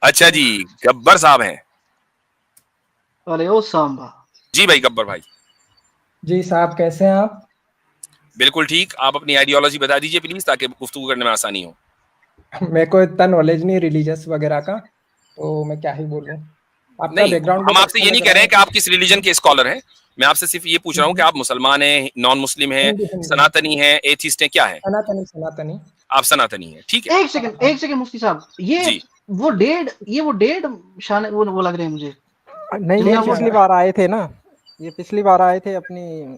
अच्छा जी, गब्बर साहब हैं। अरे ओ सांबा। जी भाई गब्बर भाई। जी साहब, कैसे हैं आप? बिल्कुल ठीक। आप अपनी आइडियोलॉजी बता दीजिए प्लीज, ताकि गुफ्तगू करने में आसानी हो। मेरे को इतना नॉलेज नहीं रिलीजियस वगैरह का, तो मैं क्या ही बोलूं। आपका नहीं, बैकग्राउंड हम बहुत आपसे अच्छा ये नहीं लग कह रहा रहे है। हैं कि आप किस रिलीजन के स्कॉलर हैं। मैं आपसे सिर्फ ये पूछ रहा हूँ कि आप मुसलमान हैं, नॉन मुस्लिम हैं, हिंदी हिंदी। सनातनी हैं, एथिस्ट हैं, क्या है? सनातनी सनातनी। आप सनातनी हैं, ठीक है। एक सेकंड मुफ्ती साहब, जी। वो डेढ़ शान वो लग रहे हैं मुझे, नहीं जिनमें नहीं, आप पिछली बार आए थे ना, ये पिछली बार आए थे अपनी,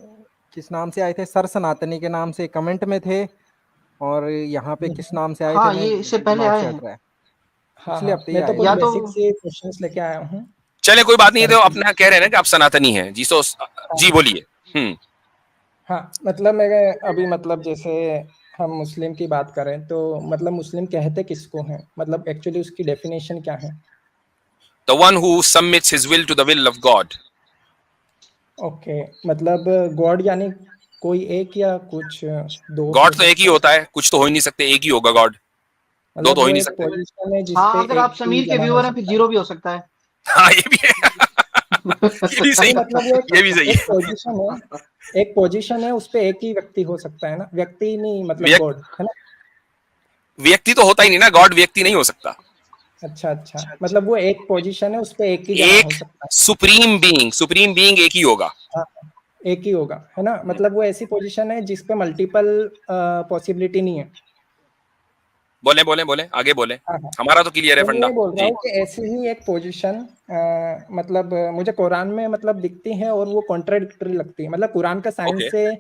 किस नाम से आए थे? सर सनातनी के नाम से कमेंट में थे। और यहाँ पे किस नाम से आए थे, हाँ मैं ये इससे पहले दिमाग आए से हैं। हट रहा है। हाँ पिछले हाँ, हफ्ते ही मैं तो आए कुछ या थे। तो बेसिक से क्वेश्चंस लेके आया हूँ चले कोई बात नहीं, सर तो से। अपना कह रहे हैं ना कि आप सनातनी हैं जी, तो जी बोलिए। हाँ मतलब मैं अभी मतलब जैसे हम मुस्लिम की बात करें तो मतलब मुस्लिम कहते किसको हैं, मतलब एक्चुअली उसकी डेफिनेशन क्या है? The one who submits his will to the will of God. Okay, मतलब गॉड यानी कोई एक या कुछ दो हो गॉड तो एक ही सकते हैं? होता है, कुछ तो हो ही नहीं सकते, एक ही होगा गॉड, दो मतलब तो हो वो ही नहीं एक सकते। पोजीशन है हाँ, जिसपे अगर एक आप ही समीर के जना हो व्यूअर हैं फिर सकता है। जीरो भी हो सकता है। हाँ ये भी है। ये भी सही, नहीं मतलब वो ये भी सही एक है। पोजीशन है, एक पोजीशन है, उस पे एक ही व्यक्ति हो सकता है ना, व्यक्ति नहीं मतलब व्यक्ति, गॉड है ना। व्यक्ति तो होता ही नहीं ना, गॉड व्यक्ति नहीं हो सकता। अच्छा अच्छा, मतलब वो एक पोजीशन है, उस पे एक ही जना एक हो सकता सुप्रीम बीइंग, सुप्रीम बीइंग एक ही होगा। है। हाँ, एक ही होगा है ना, मतलब वो ऐसी पोजीशन है जिसपे मल्टीपल पॉसिबिलिटी नहीं है। बोले बोले बोले, आगे बोले। हाँ हाँ, हमारा तो क्लियर है तो मैं फंडा ये बोल रहा जी। हूँ कि ऐसी ही एक पोजीशन मतलब मुझे कुरान में मतलब दिखती है और वो कॉन्ट्राडिक्टरी लगती है। मतलब कुरान का ओके। साइंस से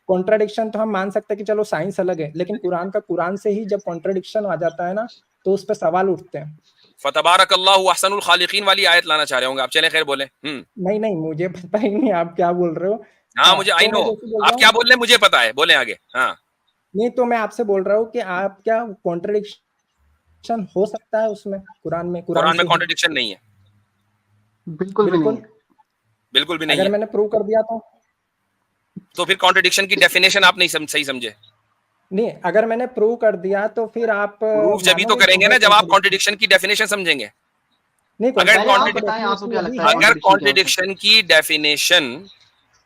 कॉन्ट्राडिक्शन तो हम मान सकते हैं कि चलो साइंस अलग है, लेकिन कुरान का कुरान से ही जब कॉन्ट्राडिक्शन आ जाता है ना, तो उस पर सवाल उठते हैं। फतबारकल्लाहु अहसनुल खालिकीन वाली आयत लाना चाह रहे होंगे आप, चले खैर बोले। नहीं नहीं, मुझे पता ही नहीं आप क्या बोल रहे हो। हाँ हाँ, मुझे आई तो नो, मैं जैसे बोल आप रहा क्या हूँ, बोल रहे हैं मुझे पता है, बोले आगे। हाँ नहीं तो मैं आपसे बोल रहा हूँ कि आप क्या कॉन्ट्राडिक्शन हो सकता है उसमें कुरान में, कुरान कुरान में से ही? कॉन्ट्रडिक्शन नहीं है, बिल्कुल भी नहीं बिल्कुल। है। बिल्कुल भी नहीं अगर है। मैंने प्रूव कर दिया तो फिर कॉन्ट्रडिक्शन की डेफिनेशन आप नहीं सही समझे। नहीं, अगर मैंने प्रूव कर दिया तो फिर आप प्रूफ जब भी तो मानोगे कि करेंगे है ना जब आप कॉन्ट्राडिक्शन? कॉन्ट्रडिक्शन की डेफिनेशन समझेंगे। नहीं, अगर पहले आप कॉन्ट्राडिक्शन की कॉन्ट्रडिक्शन, बताएं आपको डेफिनेशन क्या अभी लगता है है। अगर कॉन्ट्रडिक्शन क्या होता है। कॉन्ट्रडिक्शन की डेफिनेशन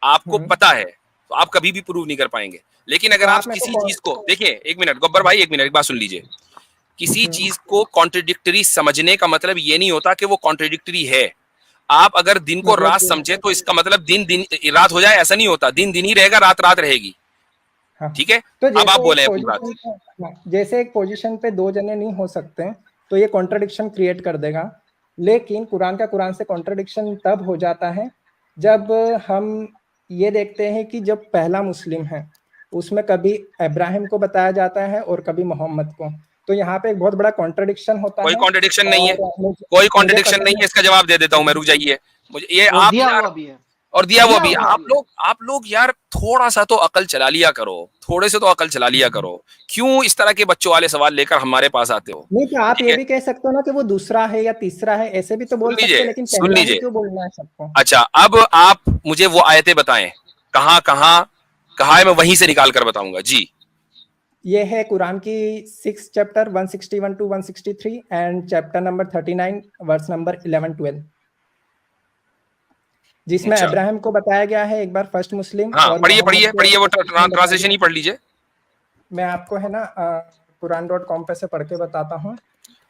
आपको हम्म, पता है तो आप कभी भी प्रूव नहीं कर पाएंगे। लेकिन तो अगर आप आप मेरे किसी को चीज को देखिए, एक मिनट गब्बर भाई, एक मिनट, एक बात सुन लीजिए। किसी हम्म, चीज को कॉन्ट्रडिक्टरी समझने का मतलब ये नहीं होता कि वो कॉन्ट्रडिक्टरी है। आप अगर दिन को रात मतलब समझे तो इसका मतलब दिन दिन रात हो जाए, ऐसा नहीं होता। दिन दिन ही रहेगा, रात रात रहेगी। हाँ, ठीक है, तो अब आप जैसे एक बोले अपनी बात। पोजीशन पे, हाँ, जैसे एक पोजीशन पे दो जने नहीं हो सकते, तो ये कॉन्ट्रडिक्शन क्रिएट कर देगा। लेकिन कुरान का कुरान से कॉन्ट्रडिक्शन तब हो जाता है जब हम ये देखते हैं कि जब पहला मुस्लिम है उसमें कभी इब्राहिम को बताया जाता है और कभी मोहम्मद को, तो यहाँ पे एक बहुत बड़ा कॉन्ट्रडिक्शन होता कोई है। कॉन्ट्रडिक्शन नहीं है, और कोई मुझे कॉन्ट्रडिक्शन पता नहीं है, इसका जवाब दे देता हूं मैं, रुक जाइए। मुझे ये और आप दिया यार, हुआ भी है। और दिया हुआ दिया भी। हुआ भी है। आप लोग यार थोड़ा सा तो अकल चला लिया करो, थोड़े से तो अकल चला लिया करो। क्यों इस तरह के बच्चों वाले सवाल लेकर हमारे पास आते हो? नहीं, तो आप ठीक ये है, भी कह सकते हो ना कि वो दूसरा है या तीसरा है, ऐसे भी तो सुन बोल सकते लीजिए, हैं, लेकिन सुन पहला ही लीजिए। क्यों बोलना है सबको? अच्छा, अब आप मुझे वो आयतें बताएं, कहाँ कहाँ कहा है, मैं वहीं से निकाल कर बताऊंगा जी। ये है कुरान की 6 chapter 161 to 163 and chapter number 39 verse number 11-12, जिसमें अच्छा, अब्राहम को बताया गया है एक बार फर्स्ट मुस्लिम हाँ और पढ़िए मोहम्मद पढ़िए को पढ़िए, वो बताया ट्रांसलेशन गया। ही पढ़ लीजिए। मैं आपको है ना कुरान.com पे से पढ़ के बताता हूँ।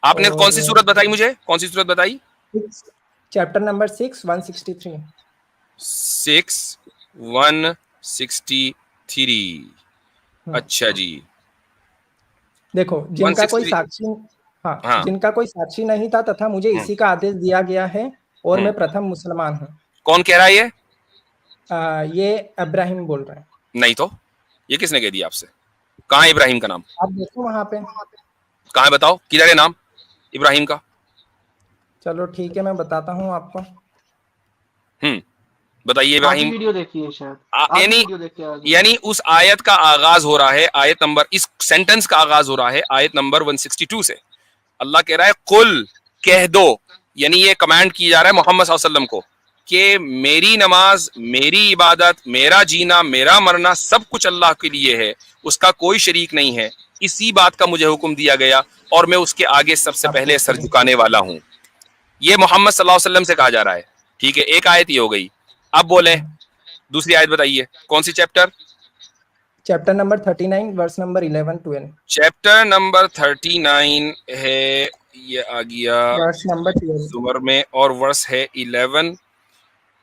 आपने कौन सी और सूरत बताई मुझे, कौन सी सूरत बताई? Chapter number 6 163। 6 163। अच्छा जी। देखो, जिनका कोई 163। साक्षी, हाँ, हाँ। जिनका कोई साक्षी नहीं था तथा मुझे हम्म, इसी का आदेश दिया गया है और हम्म। मैं प्रथम मुसलमान हूँ। कौन कह रहा है ये? ये इब्राहिम बोल रहे हैं। नहीं तो, ये किसने कह दिया आपसे? कहाँ है इब्राहिम का नाम? आप देखो वहां पे। कहाँ है बताओ, किधर है नाम इब्राहिम का? चलो ठीक है, मैं बताता हूँ आपको। बताइए आज ही इब्राहिम। वीडियो देखी है शायद, आज ही यानी, वीडियो देख के आज ही। यानी उस आयत का आगाज हो रहा है, आयत नंबर, इस सेंटेंस का आगाज हो रहा है आयत नंबर 162 से। अल्लाह कह रहा है कुल, कह दो, यानी ये कमांड किया जा रहा है मोहम्मद सल्लल्लाहु अलैहि वसल्लम को कि मेरी नमाज, मेरी इबादत, मेरा जीना, मेरा मरना सब कुछ अल्लाह के लिए है, उसका कोई शरीक नहीं है। इसी बात का मुझे हुक्म दिया गया और मैं उसके आगे सबसे आप पहले सर झुकाने वाला हूँ। ये मोहम्मद सल्लल्लाहु अलैहि वसल्लम से कहा जा रहा है, ठीक है। एक आयत ही हो गई। अब बोले दूसरी आयत बताइए, कौन सी chapter? Chapter number 39 verse number 11-12। Chapter number 39 है, ये आ गया वर्स नंबर 12। जुमर में, और वर्स है 11।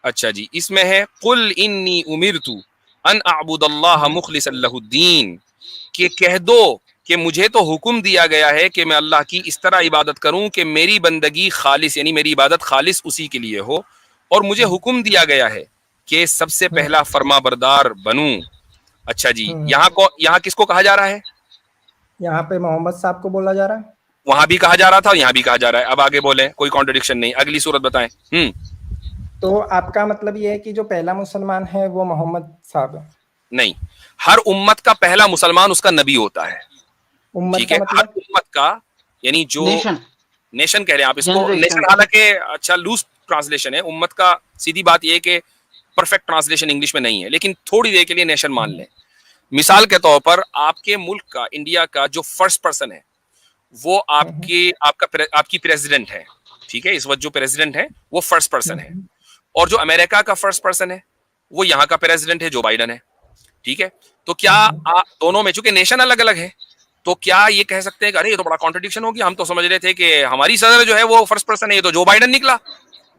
अच्छा जी, इसमें है कुल इन्नी उमिरतु अन अअबुदल्लाह मुखलिसन लहुद्दीन, कि कह दो कि मुझे तो हुक्म दिया गया है कि मैं अल्लाह की इस तरह इबादत करूं कि मेरी बंदगी खालिस, यानी मेरी इबादत खालिस उसी के लिए हो, और मुझे हुक्म दिया गया है कि सबसे पहला फर्मा बरदार बनूं। अच्छा जी, यहाँ किसको कहा जा रहा है? यहाँ पे मोहम्मद साहब को बोला जा रहा है। वहां भी कहा जा रहा था और यहाँ भी कहा जा रहा है। अब आगे बोले, कोई कॉन्ट्रडिक्शन नहीं। अगली सूरत बताएं। तो आपका मतलब ये है कि जो पहला मुसलमान है वो मोहम्मद साहब है? नहीं, हर उम्मत का पहला मुसलमान उसका नबी होता है, उम्मत ठीक का है। मतलब हर उम्मत का, यानी जो नेशन कह रहे हैं आप इसको, नेशन हालांकि अच्छा लूज ट्रांसलेशन है। उम्मत का सीधी बात यह कि परफेक्ट ट्रांसलेशन इंग्लिश में नहीं है, लेकिन थोड़ी देर के लिए नेशन मान लें। मिसाल के तौर पर आपके मुल्क का, इंडिया का जो फर्स्ट पर्सन है वो आपकी प्रेसिडेंट है, ठीक है। इस वक्त जो प्रेसिडेंट है वो फर्स्ट पर्सन है, और जो अमेरिका का फर्स्ट पर्सन है वो यहाँ का प्रेसिडेंट है, जो बाइडन है, ठीक है। तो क्या दोनों में, चूंकि नेशन अलग अलग है, तो क्या ये कह सकते हैं कि अरे ये तो बड़ा कॉन्ट्रडिक्शन हो गया, हम तो समझ रहे थे कि हमारी सदर जो है वो फर्स्ट पर्सन है, ये तो जो बाइडन निकला।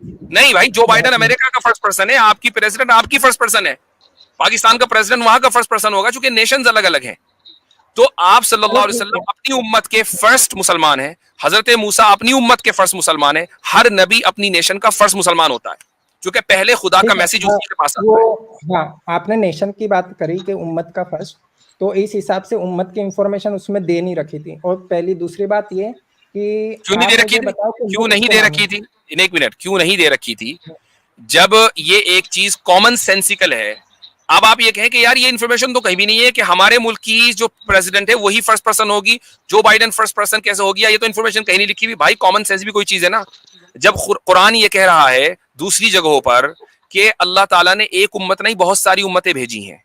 नहीं भाई, जो बाइडन अमेरिका का फर्स्ट पर्सन है, आपकी प्रेसिडेंट आपकी फर्स्ट पर्सन है, पाकिस्तान का प्रेसिडेंट वहां का फर्स्ट पर्सन होगा, चूंकि नेशंस अलग अलग हैं। तो आप सल्लल्लाहु अलैहि वसल्लम अपनी उम्मत के फर्स्ट मुसलमान हैं, हजरत मूसा अपनी उम्मत के फर्स्ट मुसलमान है, हर नबी अपनी नेशन का फर्स्ट मुसलमान होता है, क्योंकि पहले खुदा का मैसेज उसी के पास आता है। हाँ, आपने नेशन की बात करी कि उम्मत का फर्स्ट, तो इस हिसाब से उम्मत की इंफॉर्मेशन उसमें दे नहीं रखी थी। और पहली दूसरी बात ये कि क्यों नहीं दे रखी थी? क्यों नहीं दे रखी थी? एक मिनट, क्यों नहीं दे रखी थी? जब ये एक चीज कॉमन सेंसिकल है। अब आप ये कहें कि यार ये इन्फॉर्मेशन तो कहीं भी नहीं है कि हमारे मुल्क की जो प्रेसिडेंट है वही फर्स्ट पर्सन होगी, जो बाइडन फर्स्ट पर्सन कैसे हो गया, ये तो इन्फॉर्मेशन कहीं नहीं लिखी हुई। भाई कॉमन सेंस भी कोई चीज है ना। जब कुरान ये कह रहा है दूसरी जगहों पर कि अल्लाह ताला ने एक उम्मत नहीं बहुत सारी उम्मतें भेजी हैं,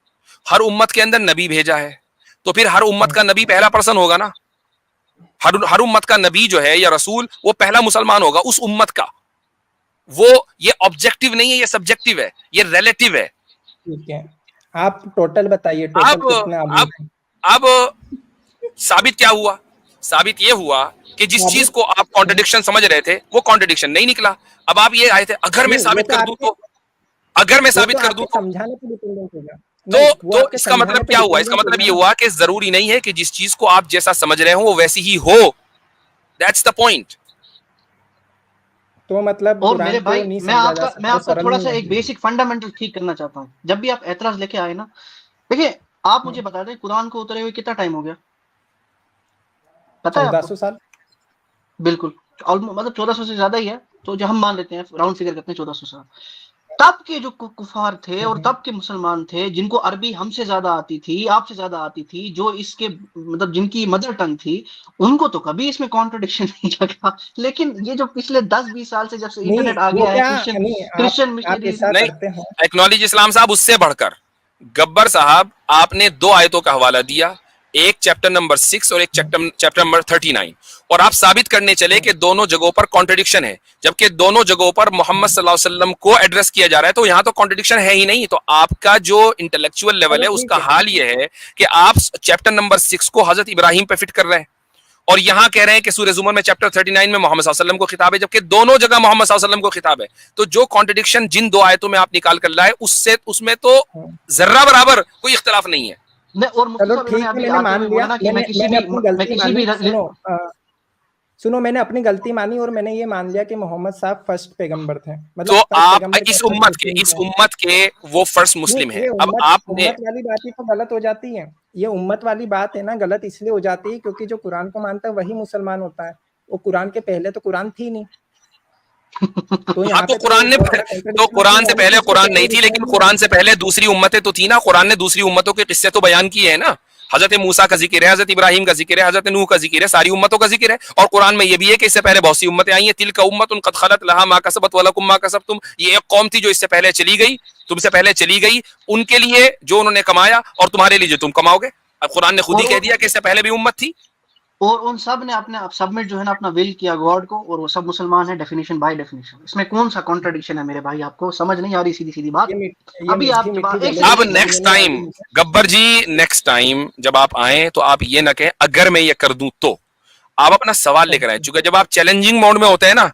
हर उम्मत के अंदर नबी भेजा है, तो फिर हर उम्मत का नबी पहला पर्सन होगा ना। हर उम्मत का नबी जो है या रसूल वो पहला मुसलमान होगा उस उम्मत का। वो ये ऑब्जेक्टिव नहीं है, ये सब्जेक्टिव है, ये रिलेटिव है। ठीक है, आप टोटल बताइए, टोटल कितने आदमी? अब साबित क्या हुआ? साबित ये हुआ कि जिस चीज को आप कॉन्ट्रडिक्शन समझ रहे थे वो कॉन्ट्रडिक्शन नहीं निकला। अब आप ये आए थे, अगर मैं साबित कर दूं तो, अगर मैं साबित कर दूं तो समझाने पे डिपेंडेंट होगा। तो इसका मतलब क्या हुआ? इसका मतलब ये हुआ कि जरूरी नहीं है कि जिस चीज को आप जैसा समझ रहे हो वो वैसी ही हो। That's the point. तो मतलब और मेरे भाई, मैं आपका थोड़ा सा एक बेसिक फंडामेंटल ठीक करना चाहता हूँ। जब भी आप एतराज लेके आए ना, देखिए आप मुझे बता दें कुरान को उतरे हुए कितना टाइम हो गया, पता है? 1400 साल। बिल्कुल, मतलब 1400 से ज्यादा ही है। तो जो हम मान लेते हैं, राउंड फिगर करते हैं 1400 साल। तब के जो कुफार थे और तब के मुसलमान थे जिनको अरबी हमसे ज्यादा आती थी, आपसे ज्यादा आती थी, जो इसके मतलब जिनकी मदर टंग थी, उनको तो कभी इसमें कॉन्ट्रडिक्शन नहीं लगा। लेकिन ये जो पिछले 10-20 साल से जब से इंटरनेट आ गया है, क्रिश्चियन मिशनरीज नहीं, एक्नॉलेज इस्लाम साहब, उससे बढ़कर गब्बर साहब आपने दो आयतों का हवाला दिया, एक चैप्टर नंबर 6 और एक चैप्टर नंबर 39, और आप साबित करने चले कि दोनों जगहों पर कॉन्ट्रडिक्शन है, जबकि दोनों जगहों पर मोहम्मद सल्लल्लाहु अलैहि वसल्लम को एड्रेस किया जा रहा है। तो यहां तो कॉन्ट्रडिक्शन है ही नहीं। तो आपका जो इंटेलेक्चुअल लेवल है उसका हाल यह है कि आप चैप्टर नंबर 6 को हजरत इब्राहिम पे फिट कर रहे हैं, और यहां कह रहे हैं कि सूरह जुमर में चैप्टर 39 में मोहम्मद सल्लल्लाहु अलैहि वसल्लम को खिताब है, जबकि दोनों जगह मोहम्मद सल्लल्लाहु अलैहि वसल्लम को खिताब है। तो जो कॉन्ट्रडिक्शन जिन दो आयतों में आप निकाल कर लाए उसमें तो जर्रा बराबर कोई इख्तिलाफ नहीं है। चलो ठीक है, मैंने मान लिया, मैंने अपनी गलती मानी। सुनो, मैंने अपनी गलती मानी और मैंने ये मान लिया कि मोहम्मद साहब फर्स्ट पैगंबर थे। मतलब तो आप इस उम्मत के वो फर्स्ट मुस्लिम है। अब आपने उम्मत वाली बात ही तो गलत हो जाती है। ये उम्मत वाली बात है ना, गलत इसलिए हो जाती है क्योंकि जो कुरान को मानता है वही मुसलमान होता है। वो कुरान के पहले तो कुरान थी नहीं। तो यहाँ पे कुरान से पहले कुरान नहीं थी, लेकिन कुरान से पहले दूसरी उम्मतें तो थी ना। कुरान ने दूसरी उम्मतों के किस्से तो बयान किए हैं ना। हजरत मूसा का जिक्र है, हजरत इब्राहिम का जिक्र है, हजरत नूह का जिक्र है, सारी उम्मतों का जिक्र है। और कुरान में ये भी है कि इससे पहले बहुत सी उम्मतें आई हैं। तिलका उम्मतुन कद खलत लहा मा कसबत व लकुम मा कसबतुम। ये एक कौम थी जो इससे पहले चली गई, तुमसे पहले चली गई, उनके लिए जो उन्होंने कमाया और तुम्हारे लिए जो तुम कमाओगे। अब कुरान ने खुद ही कह दिया कि इससे पहले भी उम्मत थी। और उन सब ने अपने सबमिट जो है ना अपना विल किया गॉड को, और वो सब मुसलमान है डेफिनेशन बाय डेफिनेशन। इसमें कौन सा कॉन्ट्रडिक्शन है मेरे भाई? आपको समझ नहीं आ रही सीधी सीधी बात? ये अभी आप मीठी जब मीठी एक जलेबी सेकंड अब एक समझ नेक्स्ट में नहीं टाइम आती मुझे। गब्बर जी, नेक्स्ट टाइम जब आप आए तो आप ये ना कहें अगर मैं ये कर दूं तो, आप अपना सवाल लेकर आए। चूंकि जब आप चैलेंजिंग मोड में होते हैं ना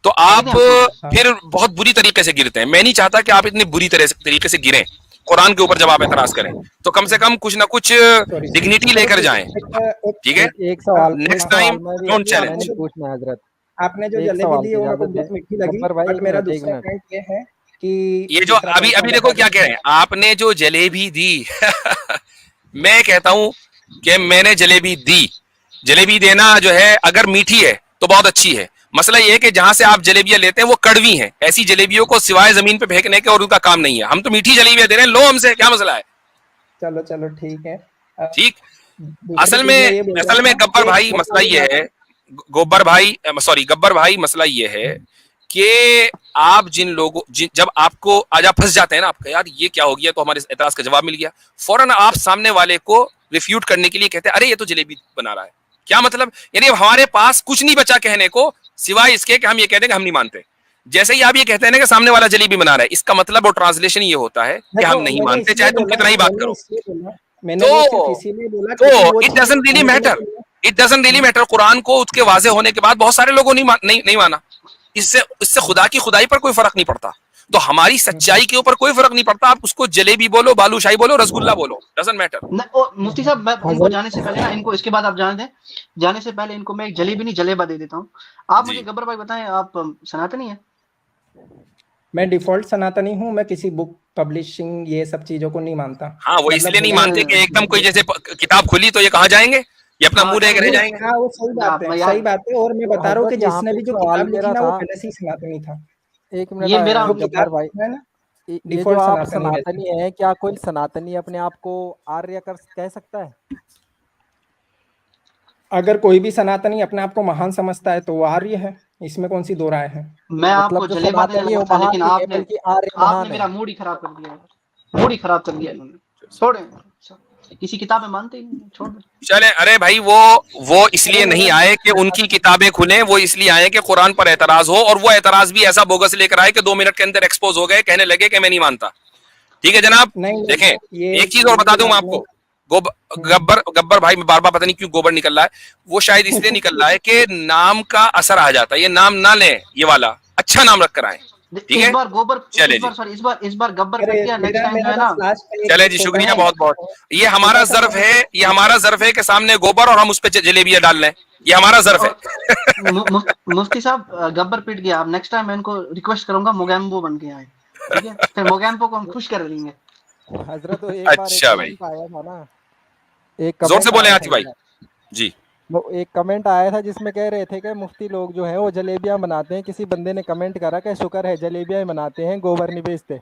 तो आप हाँ। फिर बहुत बुरी तरीके से गिरते हैं। मैं नहीं चाहता कि आप इतनी बुरी तरीके से गिरें कुरान के ऊपर जब आप एतराज करें, तो कम से कम कुछ ना कुछ सॉरी डिग्निटी चलो लेकर ठीक जाएं। है। ठीक है, एक सवाल नेक्स्ट टाइम मैं भी डोंट आपने मैंने चैलेंज। जो पूछना है हजरत, आपने जो एक जलेबी सवाल दी की वो मेरे को इजाजत बहुत दें। मीठी लगी, गब्बर भाई बट एक मेरा मिनट, एक दूसरा मिनट। पॉइंट ये है कि ये जो दूसरा अभी पॉइंट मैं अभी देखो बता क्या दूं कह रहे हैं, आपने जो जलेबी दी मैं कहता हूं कि मैंने जलेबी दी। जलेबी देना जो है अगर मीठी है तो बहुत अच्छी है। मसला ये है कि जहां से आप जलेबियां लेते हैं वो कड़वी हैं। ऐसी जलेबियों को सिवाय जमीन पे फेंकने के और उनका काम नहीं है। हम तो मीठी जलेबियां दे रहे हैं, लो हमसे, क्या मसला है? चलो चलो ठीक है। ठीक। दूसरी चीज मैं ये बोल रहा असल में था गब्बर एक भाई बहुत मसला बड़ी ये बात है, गोबर भाई सॉरी गब्बर भाई, मसला ये है कि आप जिन लोगों जब आपको आज आप फंस जाते हैं ना, आपका यार ये क्या हो गया, तो हमारे एतराज का जवाब मिल गया, फौरन आप सामने वाले को रिफ्यूट करने के लिए कहते हैं अरे ये तो जलेबी बना रहा है। क्या मतलब? यानी अब हमारे पास कुछ नहीं बचा कहने को सिवाय इसके कि हम ये कहते हैं कि हम नहीं मानते। जैसे ही आप ये कहते हैं ना कि सामने वाला जलेबी बना रहा है, इसका मतलब और ट्रांसलेशन ये होता है कि हम देखो नहीं मैंने मानते, इसलिए चाहे तुम बोला कितना ही बात करो। मैंने वो सिर्फ तो इसीलिए बोला तो क्योंकि वो इट चीज डजंट रियली समझने मैटर, के लिए। It doesn't really matter. Quran को उसके वाजे होने के बाद बहुत सारे लोगों ने नहीं माना। इससे इससे खुदा की खुदाई पर कोई फर्क नहीं पड़ता। तो हमारी सच्चाई के ऊपर कोई फर्क नहीं पड़ता। आप उसको जलेबी बोलो, बालूशाही बोलो, रसगुल्ला बोलो, डजंट मैटर। मुफ्ती साहब, मैं इनको हजरत जाने से पहले ना, इनको इसके बाद आप जाने दें, जाने से पहले इनको मैं एक जलेबी नहीं जलेबा दे देता हूँ। आप मुझे जी गब्बर भाई बताएं, आप सनातनी है? मैं डिफॉल्ट सनातनी हूँ, मैं किसी बुक पब्लिशिंग ये सब चीजों को नहीं मानता। हाँ, वो मतलब इसलिए नहीं मुझे मानते कि एकदम कोई जैसे किताब खुली तो ये कहाँ जाएंगे, ये अपना हाँ मुंह देख रह नहीं, जाएंगे। हाँ वो सही बात है, मैं सही यार, बात है। और मैं तो बता रहा हूँ कि हजरत यहाँ जिसने पे भी एक जो सवाल किताब लिखी मेरा ना वो था, पहले से ही सनातनी था। एक मिनट ये मेरा जो गब्बर किताब भाई, है ना ये जो डिफॉल्ट आप सनातनी रहता है। सनातनी हैं, क्या कोई सनातनी अपने आप को आर्य कह सकता है? अगर कोई भी सनातनी अपने आप को महान समझता है तो वो आर्य है, इसमें कौन सी दो राय है। मैं मतलब आपको जो जलेबा देने सनातनी है लगा वो था, महान लेकिन नहीं है आपने बल्कि आर्य आपने महान है। मेरा मूड ही खराब कर दिया, मूड ही खराब कर दिया इन्होंने। छोड़े, किसी किताब में मानते ही नहीं, छोड़ दो। चले, अरे भाई वो इसलिए चलो नहीं मेरा आए कि उनकी किताबें खुले, वो इसलिए आए कि कुरान पर एतराज हो, और वो एतराज भी ऐसा बोगस लेकर आए कि 2 मिनट के अंदर एक्सपोज हो गए, कहने लगे कि मैं नहीं मानता। ठीक है जनाब। नहीं देखें, ये एक चीज और बता जो दूं मैं आपने आपको, गब्बर गब्बर भाई में बार बार पता नहीं क्यों गोबर निकल रहा है, वो शायद इसलिए निकल रहा है कि नाम का असर आ जाता है। ये नाम ना लें, ये वाला अच्छा नाम रख कर आए। ठीक इस है, बार गोबर, चले इस जी। बार सॉरी, इस बार गब्बर अरे पिट गया, नेक्स्ट मेरा टाइम जो मेरा है ना। बस लास्ट में चले एक जी, छोटा शुक्रिया सा नहीं, बहुत बहुत। ये हमारा छोटा सा ज़र्फ मैं है, ये हमारा ज़र्फ है कि सामने गोबर और हम उस पर जलेबियां डाल लें। ये हमारा ज़र्फ है। मुफ्ती साहब, गब्बर पिट गया। अब नेक्स्ट टाइम मैं इनको रिक्वेस्ट करूंगा मोगैम्बो बन के आए, ठीक है? फिर मोगैम्बो को हम खुश कर देंगे। हजरत तो एक बार एक अच्छा भाई, कमेंट आया था ना, एक जोर से कमेंट बोले आया था आतिफ भाई इधर, जी। वो एक कमेंट आया था जिसमें कह रहे थे कि मुफ्ती लोग जो हैं वो जलेबियां बनाते हैं। किसी बंदे ने कमेंट करा कि शुक्र है जलेबियां ही बनाते हैं, गोबर नहीं बेचते।